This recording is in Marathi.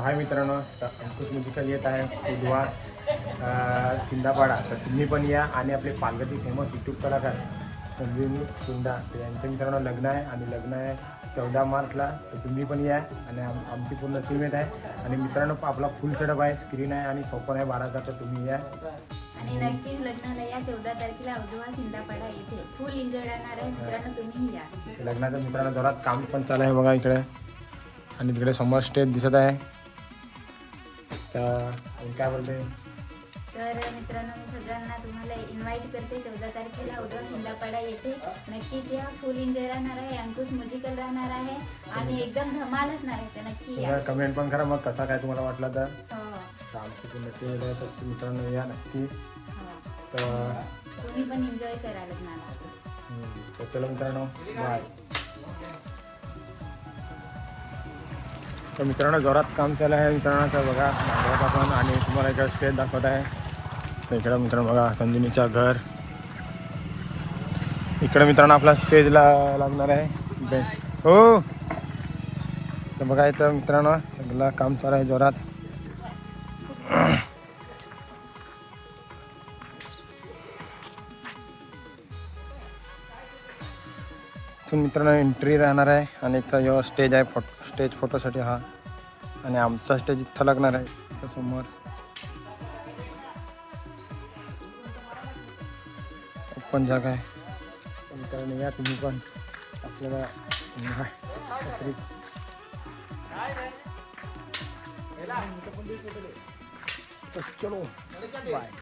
हाय मित्रांनो, अंकुश म्युझिकल येत आहे बुधवार सिंधापाडा. तर तुम्ही पण या आणि आपले पालघरचे फेमस यूट्यूब कलाकार संजीवनी सुंदा तर यांचं मित्रांनो लग्न आहे आणि लग्न आहे 14 मार्चला. तर तुम्ही पण या आणि आमची पूर्ण टीम येत आहे. आणि मित्रांनो आपला फुल सेटअप आहे, स्क्रीन आहे आणि सोपन आहे 12चा. तर तुम्ही या आणि नक्कीच लग्नाला या 14 तारखेला औदुवा सिंधापाडा येथे फुल एन्जॉय राहणार आहे. मित्रांनो तुम्ही या. लग्नाचं मित्रांनो जोरात काम पण चालू आहे बघा इकडे. आणि तिकडे समोर स्टेज दिसत आहे. तर काय बोलते, तर मित्रांनो मी सगळ्यांना तुम्हाला इन्व्हाइट करते 14 तारखेला औदुवा सिंधापाडा येथे. नक्कीच या, फुल एन्जॉय राहणार आहे, अंकुश म्युझिकल राहणार आहे आणि एकदम धमाल असणार आहे. तर नक्की या. कमेंट पण करा मग कसा काय तुम्हाला वाटला. तर हो. आमची पूर्ण टीम आहे तर मित्रांनो या नक्की. हो. तर तुम्ही पण एन्जॉय करा लग्नाला. तर चला मित्रांनो बाय. तर मित्रांनो जोरात काम चालू आहे मित्रांनो. तर बघा मागवत आपण आणि तुम्हाला इकडे स्टेज दाखवत आहे. तर इकडं मित्रांनो बघा संजीवनीचं घर. इकडे मित्रांनो आपला स्टेजला लागणार आहे हो. तर बघा इथं मित्रांनो सगळं काम चालू आहे जोरात. इथून मित्रांनो एंट्री राहणार आहे आणि इथं जो स्टेज आहे स्टेज फोटोसाठी हा. आणि आमचा स्टेज इथं लागणार आहे इथं समोर. ओपन जागा आहे मित्रांनो, या तुम्ही पण. आपल्याला चलो बाय.